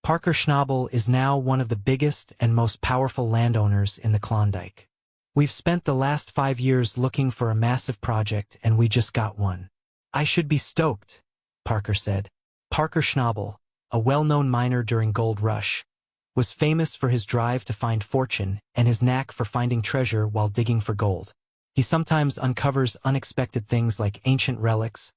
Parker Schnabel is now one of the biggest and most powerful landowners in the Klondike. We've spent the last 5 years looking for a massive project and we just got one. I should be stoked, Parker said. Parker Schnabel, a well-known miner during Gold Rush, was famous for his drive to find fortune and his knack for finding treasure while digging for gold. He sometimes uncovers unexpected things like ancient relics,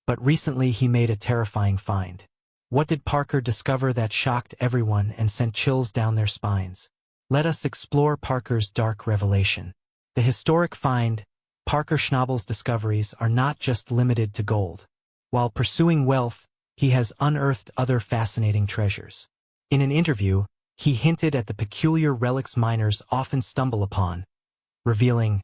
but recently he made a terrifying find. What did Parker discover that shocked everyone and sent chills down their spines? Let us explore Parker's dark revelation. The historic find, Parker Schnabel's discoveries are not just limited to gold. While pursuing wealth, he has unearthed other fascinating treasures. In an interview, he hinted at the peculiar relics miners often stumble upon, revealing,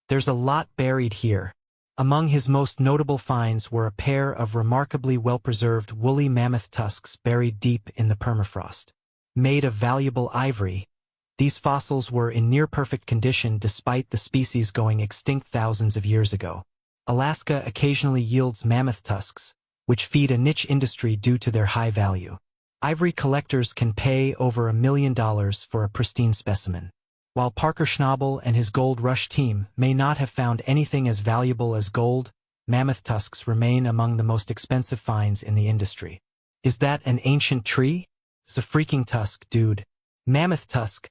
"There's a lot buried here." Among his most notable finds were a pair of remarkably well-preserved woolly mammoth tusks buried deep in the permafrost. Made of valuable ivory, these fossils were in near-perfect condition despite the species going extinct thousands of years ago. Alaska occasionally yields mammoth tusks, which feed a niche industry due to their high value. Ivory collectors can pay over $1 million for a pristine specimen. While Parker Schnabel and his Gold Rush team may not have found anything as valuable as gold, mammoth tusks remain among the most expensive finds in the industry. Is that an ancient tree? It's a freaking tusk, dude. Mammoth tusk?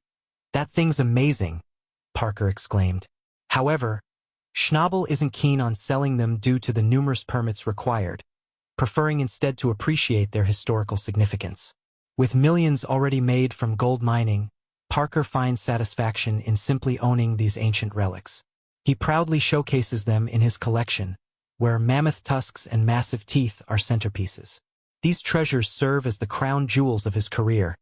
That thing's amazing, Parker exclaimed. However, Schnabel isn't keen on selling them due to the numerous permits required, preferring instead to appreciate their historical significance. With millions already made from gold mining, Parker finds satisfaction in simply owning these ancient relics. He proudly showcases them in his collection, where mammoth tusks and massive teeth are centerpieces. These treasures serve as the crown jewels of his career,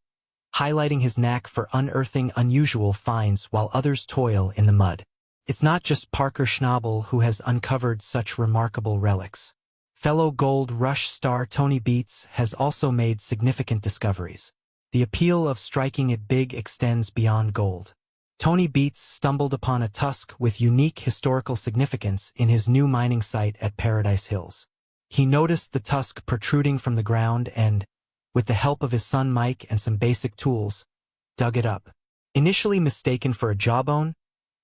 highlighting his knack for unearthing unusual finds while others toil in the mud. It's not just Parker Schnabel who has uncovered such remarkable relics. Fellow Gold Rush star Tony Beets has also made significant discoveries. The appeal of striking it big extends beyond gold. Tony Beets stumbled upon a tusk with unique historical significance in his new mining site at Paradise Hills. He noticed the tusk protruding from the ground and, with the help of his son Mike and some basic tools, dug it up. Initially mistaken for a jawbone,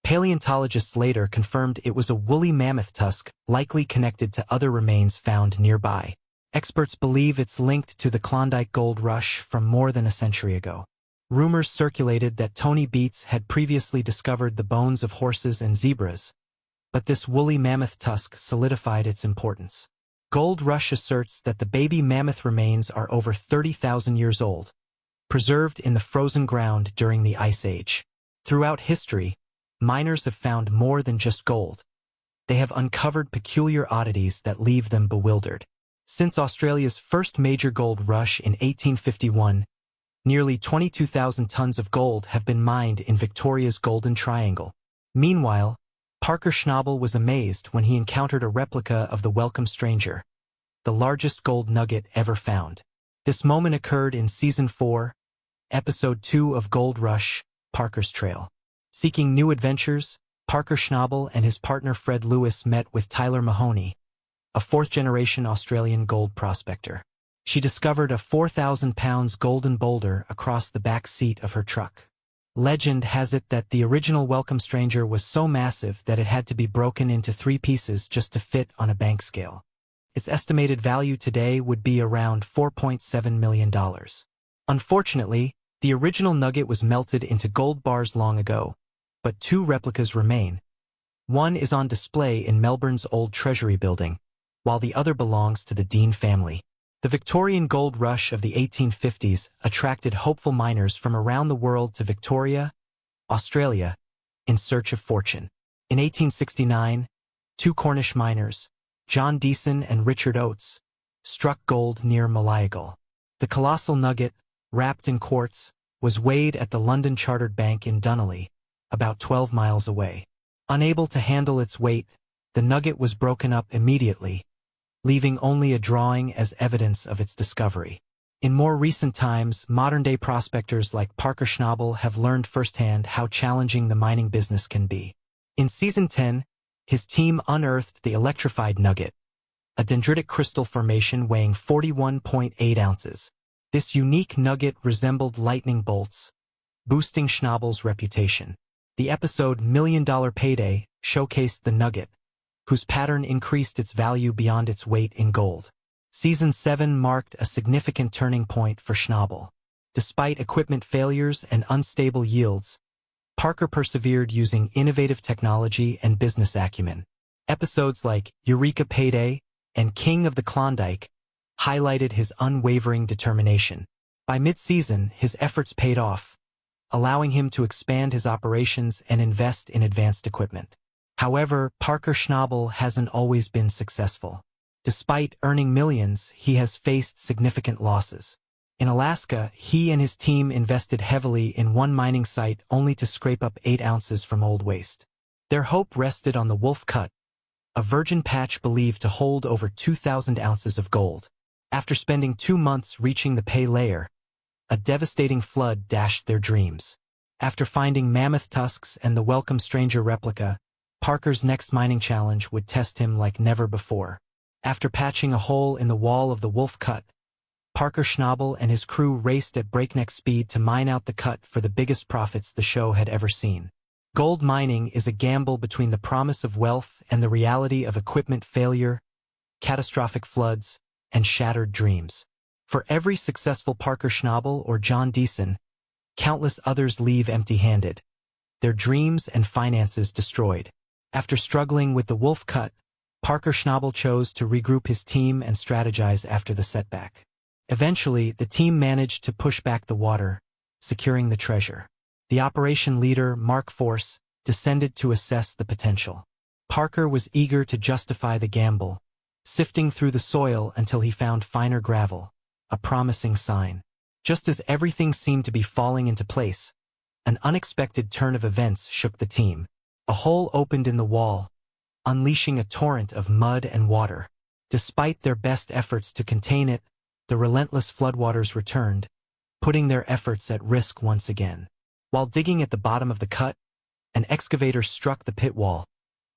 paleontologists later confirmed it was a woolly mammoth tusk likely connected to other remains found nearby. Experts believe it's linked to the Klondike Gold Rush from more than a century ago. Rumors circulated that Tony Beets had previously discovered the bones of horses and zebras, but this woolly mammoth tusk solidified its importance. Gold Rush asserts that the baby mammoth remains are over 30,000 years old, preserved in the frozen ground during the Ice Age. Throughout history, miners have found more than just gold. They have uncovered peculiar oddities that leave them bewildered. Since Australia's first major gold rush in 1851, nearly 22,000 tons of gold have been mined in Victoria's Golden Triangle. Meanwhile, Parker Schnabel was amazed when he encountered a replica of the Welcome Stranger, the largest gold nugget ever found. This moment occurred in Season 4, Episode 2 of Gold Rush, Parker's Trail. Seeking new adventures, Parker Schnabel and his partner Fred Lewis met with Tyler Mahoney, a fourth-generation Australian gold prospector. She discovered a 4,000-pound golden boulder across the back seat of her truck. Legend has it that the original Welcome Stranger was so massive that it had to be broken into 3 pieces just to fit on a bank scale. Its estimated value today would be around $4.7 million. Unfortunately, the original nugget was melted into gold bars long ago, but 2 replicas remain. One is on display in Melbourne's old Treasury building, while the other belongs to the Dean family. The Victorian gold rush of the 1850s attracted hopeful miners from around the world to Victoria, Australia, in search of fortune. In 1869, 2 Cornish miners, John Deason and Richard Oates, struck gold near Malayagal. The colossal nugget, wrapped in quartz, was weighed at the London Chartered Bank in Dunolly, about 12 miles away. Unable to handle its weight, the nugget was broken up immediately, leaving only a drawing as evidence of its discovery. In more recent times, modern-day prospectors like Parker Schnabel have learned firsthand how challenging the mining business can be. In Season 10, his team unearthed the electrified nugget, a dendritic crystal formation weighing 41.8 ounces. This unique nugget resembled lightning bolts, boosting Schnabel's reputation. The episode $1 Million Payday showcased the nugget, whose pattern increased its value beyond its weight in gold. Season 7 marked a significant turning point for Schnabel. Despite equipment failures and unstable yields, Parker persevered using innovative technology and business acumen. Episodes like Eureka Payday and King of the Klondike highlighted his unwavering determination. By mid-season, his efforts paid off, allowing him to expand his operations and invest in advanced equipment. However, Parker Schnabel hasn't always been successful. Despite earning millions, he has faced significant losses. In Alaska, he and his team invested heavily in one mining site only to scrape up 8 ounces from old waste. Their hope rested on the Wolf Cut, a virgin patch believed to hold over 2,000 ounces of gold. After spending 2 months reaching the pay layer, a devastating flood dashed their dreams. After finding mammoth tusks and the Welcome Stranger replica, Parker's next mining challenge would test him like never before. After patching a hole in the wall of the Wolf Cut, Parker Schnabel and his crew raced at breakneck speed to mine out the cut for the biggest profits the show had ever seen. Gold mining is a gamble between the promise of wealth and the reality of equipment failure, catastrophic floods, and shattered dreams. For every successful Parker Schnabel or John Deason, countless others leave empty-handed, their dreams and finances destroyed. After struggling with the Wolf Cut, Parker Schnabel chose to regroup his team and strategize after the setback. Eventually, the team managed to push back the water, securing the treasure. The operation leader, Mark Force, descended to assess the potential. Parker was eager to justify the gamble, sifting through the soil until he found finer gravel, a promising sign. Just as everything seemed to be falling into place, an unexpected turn of events shook the team. A hole opened in the wall, unleashing a torrent of mud and water. Despite their best efforts to contain it, the relentless floodwaters returned, putting their efforts at risk once again. While digging at the bottom of the cut, an excavator struck the pit wall,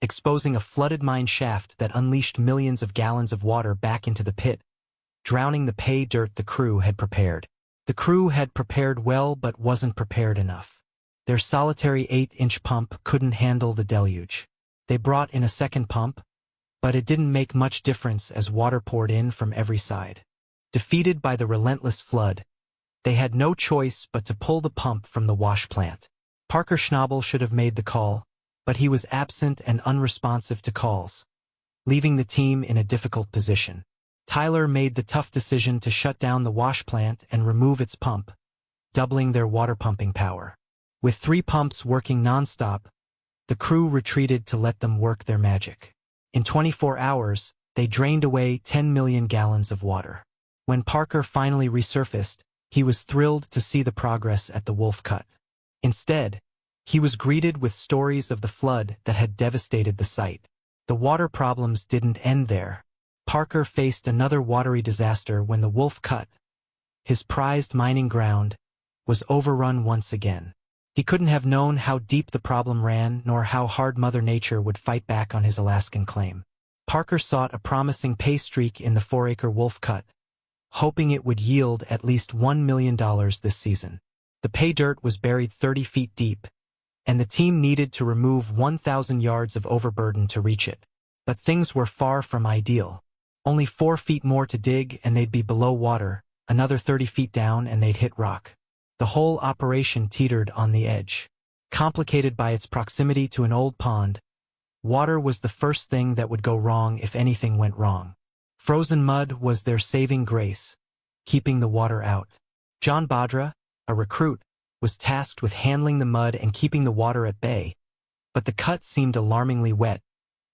exposing a flooded mine shaft that unleashed millions of gallons of water back into the pit, drowning the pay dirt the crew had prepared. The crew had prepared well but wasn't prepared enough. Their solitary 8-inch pump couldn't handle the deluge. They brought in a second pump, but it didn't make much difference as water poured in from every side. Defeated by the relentless flood, they had no choice but to pull the pump from the wash plant. Parker Schnabel should have made the call, but he was absent and unresponsive to calls, leaving the team in a difficult position. Tyler made the tough decision to shut down the wash plant and remove its pump, doubling their water pumping power. With 3 pumps working nonstop, the crew retreated to let them work their magic. In 24 hours, they drained away 10 million gallons of water. When Parker finally resurfaced, he was thrilled to see the progress at the Wolf Cut. Instead, he was greeted with stories of the flood that had devastated the site. The water problems didn't end there. Parker faced another watery disaster when the Wolf Cut, his prized mining ground, was overrun once again. He couldn't have known how deep the problem ran nor how hard Mother Nature would fight back on his Alaskan claim. Parker sought a promising pay streak in the 4-acre Wolf Cut, hoping it would yield at least $1 million this season. The pay dirt was buried 30 feet deep, and the team needed to remove 1,000 yards of overburden to reach it. But things were far from ideal. Only 4 feet more to dig and they'd be below water, another 30 feet down and they'd hit rock. The whole operation teetered on the edge. Complicated by its proximity to an old pond, water was the first thing that would go wrong if anything went wrong. Frozen mud was their saving grace, keeping the water out. John Badra, a recruit, was tasked with handling the mud and keeping the water at bay, but the cut seemed alarmingly wet,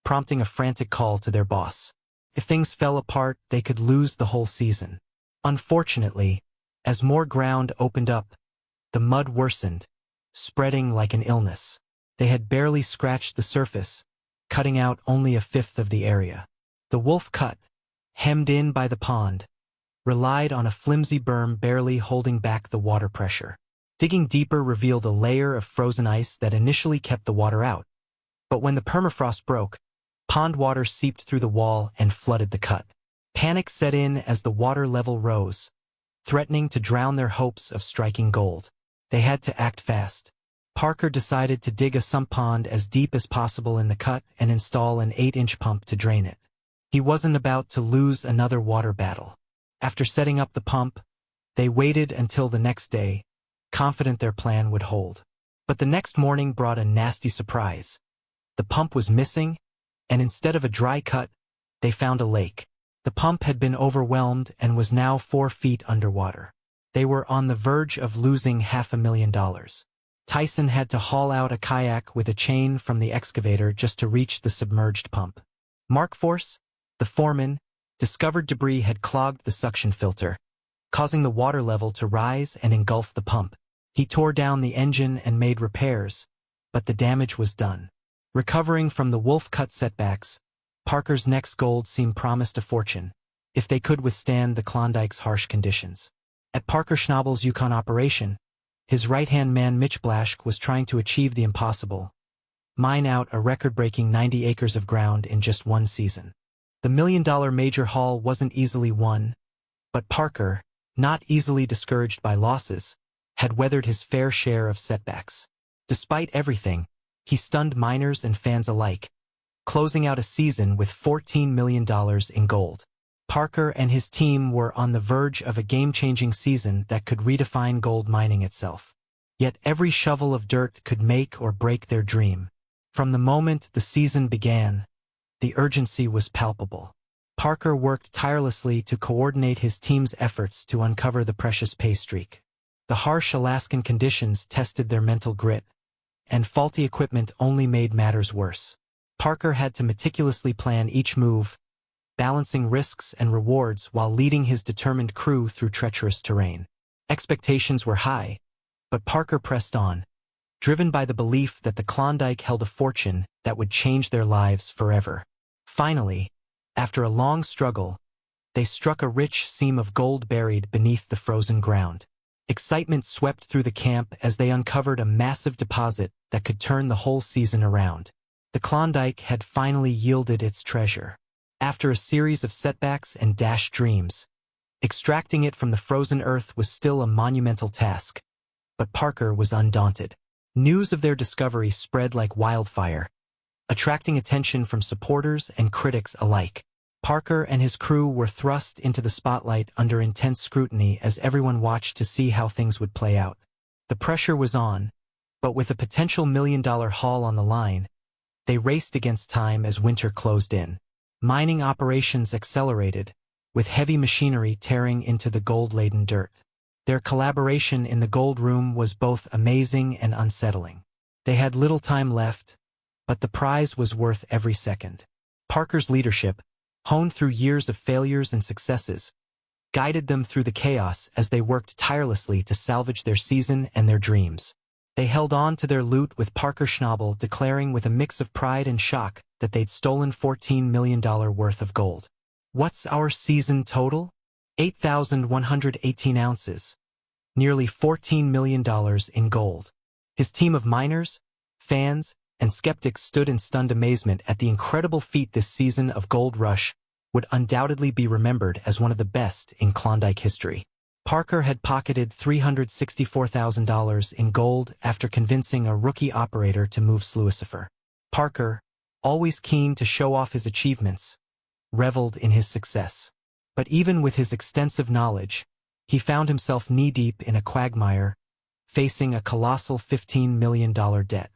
prompting a frantic call to their boss. If things fell apart, they could lose the whole season. Unfortunately, as more ground opened up, the mud worsened, spreading like an illness. They had barely scratched the surface, cutting out only a fifth of the area. The Wolf Cut, hemmed in by the pond, relied on a flimsy berm barely holding back the water pressure. Digging deeper revealed a layer of frozen ice that initially kept the water out. But when the permafrost broke, pond water seeped through the wall and flooded the cut. Panic set in as the water level rose, threatening to drown their hopes of striking gold. They had to act fast. Parker decided to dig a sump pond as deep as possible in the cut and install an 8-inch pump to drain it. He wasn't about to lose another water battle. After setting up the pump, they waited until the next day, confident their plan would hold. But the next morning brought a nasty surprise. The pump was missing, and instead of a dry cut, they found a lake. The pump had been overwhelmed and was now 4 feet underwater. They were on the verge of losing $500,000. Tyson had to haul out a kayak with a chain from the excavator just to reach the submerged pump. Mark Force, the foreman, discovered debris had clogged the suction filter, causing the water level to rise and engulf the pump. He tore down the engine and made repairs, but the damage was done. Recovering from the wolf cut setbacks, Parker's next gold seemed promised a fortune, if they could withstand the Klondike's harsh conditions. At Parker Schnabel's Yukon operation, his right-hand man Mitch Blaschke was trying to achieve the impossible, mine out a record-breaking 90 acres of ground in just one season. The $1 million major haul wasn't easily won, but Parker, not easily discouraged by losses, had weathered his fair share of setbacks. Despite everything, he stunned miners and fans alike, closing out a season with $14 million in gold. Parker and his team were on the verge of a game-changing season that could redefine gold mining itself. Yet every shovel of dirt could make or break their dream. From the moment the season began, the urgency was palpable. Parker worked tirelessly to coordinate his team's efforts to uncover the precious pay streak. The harsh Alaskan conditions tested their mental grit, and faulty equipment only made matters worse. Parker had to meticulously plan each move, balancing risks and rewards while leading his determined crew through treacherous terrain. Expectations were high, but Parker pressed on, driven by the belief that the Klondike held a fortune that would change their lives forever. Finally, after a long struggle, they struck a rich seam of gold buried beneath the frozen ground. Excitement swept through the camp as they uncovered a massive deposit that could turn the whole season around. The Klondike had finally yielded its treasure. After a series of setbacks and dashed dreams, extracting it from the frozen earth was still a monumental task, but Parker was undaunted. News of their discovery spread like wildfire, attracting attention from supporters and critics alike. Parker and his crew were thrust into the spotlight under intense scrutiny as everyone watched to see how things would play out. The pressure was on, but with a potential $1 million haul on the line, they raced against time as winter closed in. Mining operations accelerated, with heavy machinery tearing into the gold-laden dirt. Their collaboration in the gold room was both amazing and unsettling. They had little time left, but the prize was worth every second. Parker's leadership, honed through years of failures and successes, guided them through the chaos as they worked tirelessly to salvage their season and their dreams. They held on to their loot with Parker Schnabel declaring with a mix of pride and shock that they'd stolen $14 million worth of gold. What's our season total? 8,118 ounces. Nearly $14 million in gold. His team of miners, fans, and skeptics stood in stunned amazement at the incredible feat. This season of gold rush would undoubtedly be remembered as one of the best in Klondike history. Parker had pocketed $364,000 in gold after convincing a rookie operator to move Sluicifer. Parker, always keen to show off his achievements, reveled in his success. But even with his extensive knowledge, he found himself knee-deep in a quagmire, facing a colossal $15 million debt.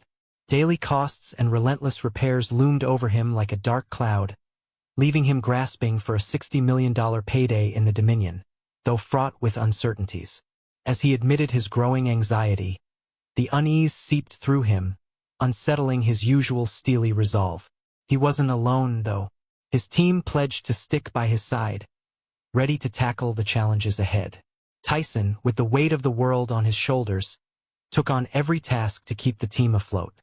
Daily costs and relentless repairs loomed over him like a dark cloud, leaving him grasping for a $60 million payday in the Dominion, though fraught with uncertainties. As he admitted his growing anxiety, the unease seeped through him, unsettling his usual steely resolve. He wasn't alone, though. His team pledged to stick by his side, ready to tackle the challenges ahead. Tyson, with the weight of the world on his shoulders, took on every task to keep the team afloat.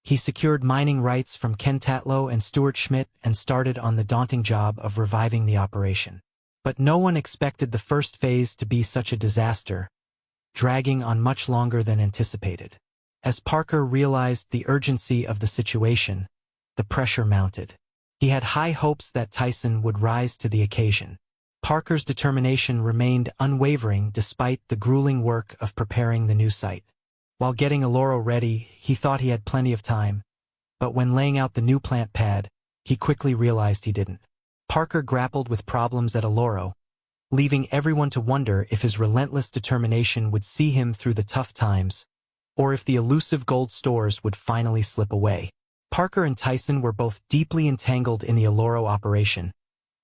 He secured mining rights from Ken Tatlow and Stuart Schmidt and started on the daunting job of reviving the operation. But no one expected the first phase to be such a disaster, dragging on much longer than anticipated. As Parker realized the urgency of the situation, the pressure mounted. He had high hopes that Tyson would rise to the occasion. Parker's determination remained unwavering despite the grueling work of preparing the new site. While getting Eloro ready, he thought he had plenty of time, but when laying out the new plant pad, he quickly realized he didn't. Parker grappled with problems at Eloro, leaving everyone to wonder if his relentless determination would see him through the tough times, or if the elusive gold stores would finally slip away. Parker and Tyson were both deeply entangled in the Eloro operation,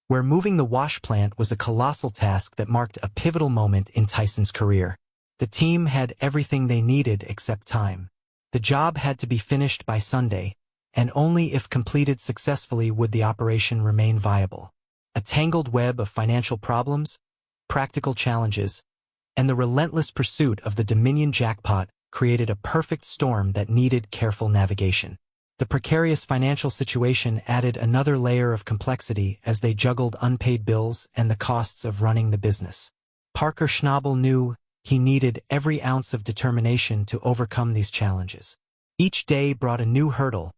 where moving the wash plant was a colossal task that marked a pivotal moment in Tyson's career. The team had everything they needed except time. The job had to be finished by Sunday, and only if completed successfully would the operation remain viable. A tangled web of financial problems, practical challenges, and the relentless pursuit of the Dominion jackpot created a perfect storm that needed careful navigation. The precarious financial situation added another layer of complexity as they juggled unpaid bills and the costs of running the business. Parker Schnabel knew he needed every ounce of determination to overcome these challenges. Each day brought a new hurdle,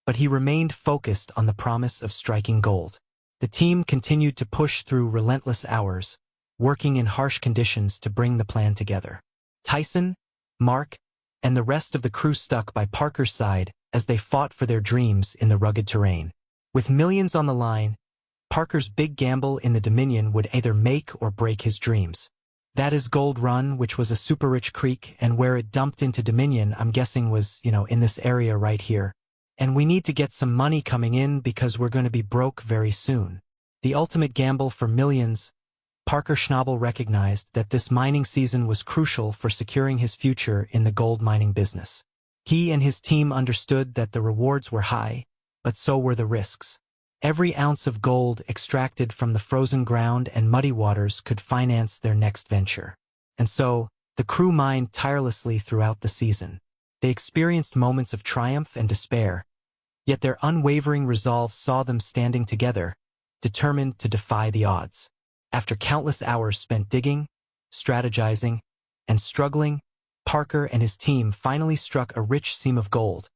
but he remained focused on the promise of striking gold. The team continued to push through relentless hours, working in harsh conditions to bring the plan together. Tyson, Mark, and the rest of the crew stuck by Parker's side as they fought for their dreams in the rugged terrain. With millions on the line, Parker's big gamble in the Dominion would either make or break his dreams. That is Gold Run, which was a super-rich creek, and where it dumped into Dominion, I'm guessing was, in this area right here. And we need to get some money coming in because we're going to be broke very soon. The ultimate gamble for millions, Parker Schnabel recognized that this mining season was crucial for securing his future in the gold mining business. He and his team understood that the rewards were high, but so were the risks. Every ounce of gold extracted from the frozen ground and muddy waters could finance their next venture. And so, the crew mined tirelessly throughout the season. They experienced moments of triumph and despair, yet their unwavering resolve saw them standing together, determined to defy the odds. After countless hours spent digging, strategizing, and struggling, Parker and his team finally struck a rich seam of gold,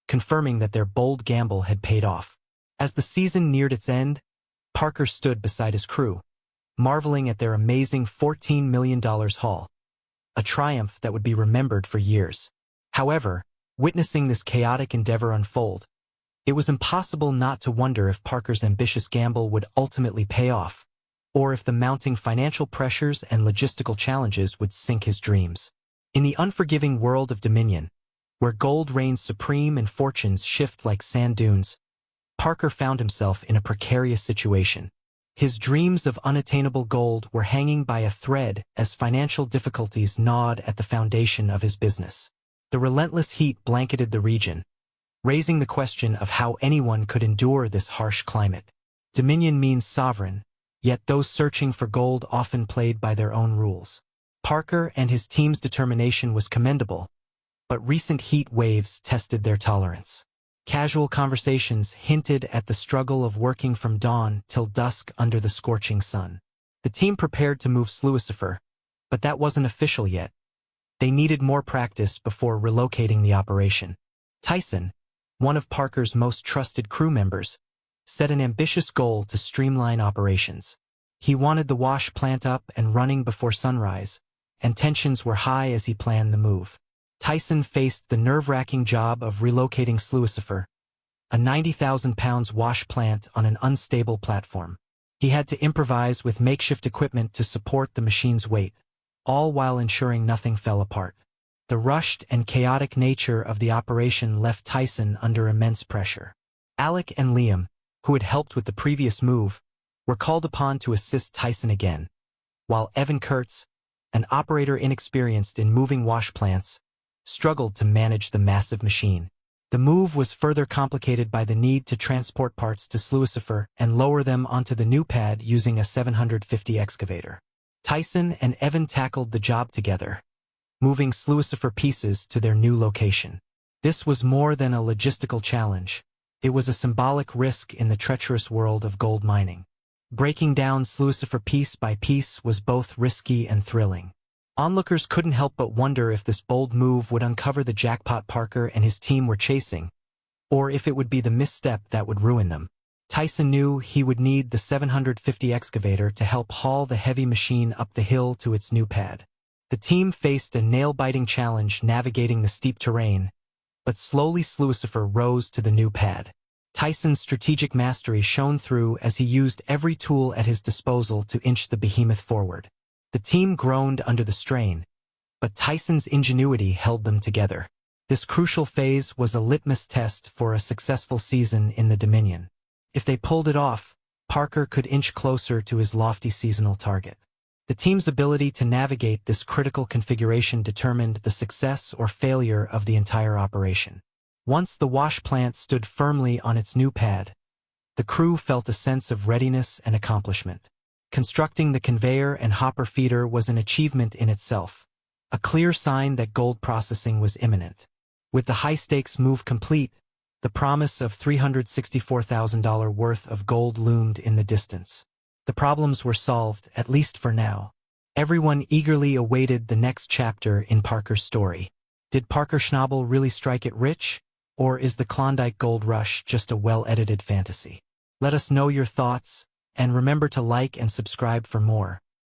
confirming that their bold gamble had paid off. As the season neared its end, Parker stood beside his crew, marveling at their amazing $14 million haul, a triumph that would be remembered for years. However, witnessing this chaotic endeavor unfold, it was impossible not to wonder if Parker's ambitious gamble would ultimately pay off, or if the mounting financial pressures and logistical challenges would sink his dreams. In the unforgiving world of Dominion, where gold reigns supreme and fortunes shift like sand dunes, Parker found himself in a precarious situation. His dreams of unattainable gold were hanging by a thread as financial difficulties gnawed at the foundation of his business. The relentless heat blanketed the region, raising the question of how anyone could endure this harsh climate. Dominion means sovereign, yet those searching for gold often played by their own rules. Parker and his team's determination was commendable, but recent heat waves tested their tolerance. Casual conversations hinted at the struggle of working from dawn till dusk under the scorching sun. The team prepared to move Sluicifer, but that wasn't official yet. They needed more practice before relocating the operation. Tyson, one of Parker's most trusted crew members, set an ambitious goal to streamline operations. He wanted the wash plant up and running before sunrise, and tensions were high as he planned the move. Tyson faced the nerve-wracking job of relocating Sluicifer, a 90,000-pound wash plant on an unstable platform. He had to improvise with makeshift equipment to support the machine's weight, all while ensuring nothing fell apart. The rushed and chaotic nature of the operation left Tyson under immense pressure. Alec and Liam, who had helped with the previous move, were called upon to assist Tyson again, while Evan Kurtz, an operator inexperienced in moving wash plants, struggled to manage the massive machine. The move was further complicated by the need to transport parts to Sluicifer and lower them onto the new pad using a 750 excavator. Tyson and Evan tackled the job together, moving Sluicifer pieces to their new location. This was more than a logistical challenge. It was a symbolic risk in the treacherous world of gold mining. Breaking down Sluicifer piece by piece was both risky and thrilling. Onlookers couldn't help but wonder if this bold move would uncover the jackpot Parker and his team were chasing, or if it would be the misstep that would ruin them. Tyson knew he would need the 750 excavator to help haul the heavy machine up the hill to its new pad. The team faced a nail-biting challenge navigating the steep terrain, but slowly Lucifer rose to the new pad. Tyson's strategic mastery shone through as he used every tool at his disposal to inch the behemoth forward. The team groaned under the strain, but Tyson's ingenuity held them together. This crucial phase was a litmus test for a successful season in the Dominion. If they pulled it off, Parker could inch closer to his lofty seasonal target. The team's ability to navigate this critical configuration determined the success or failure of the entire operation. Once the wash plant stood firmly on its new pad, the crew felt a sense of readiness and accomplishment. Constructing the conveyor and hopper feeder was an achievement in itself, a clear sign that gold processing was imminent. With the high-stakes move complete, the promise of $364,000 worth of gold loomed in the distance. The problems were solved, at least for now. Everyone eagerly awaited the next chapter in Parker's story. Did Parker Schnabel really strike it rich? Or is the Klondike Gold Rush just a well-edited fantasy? Let us know your thoughts, and remember to like and subscribe for more.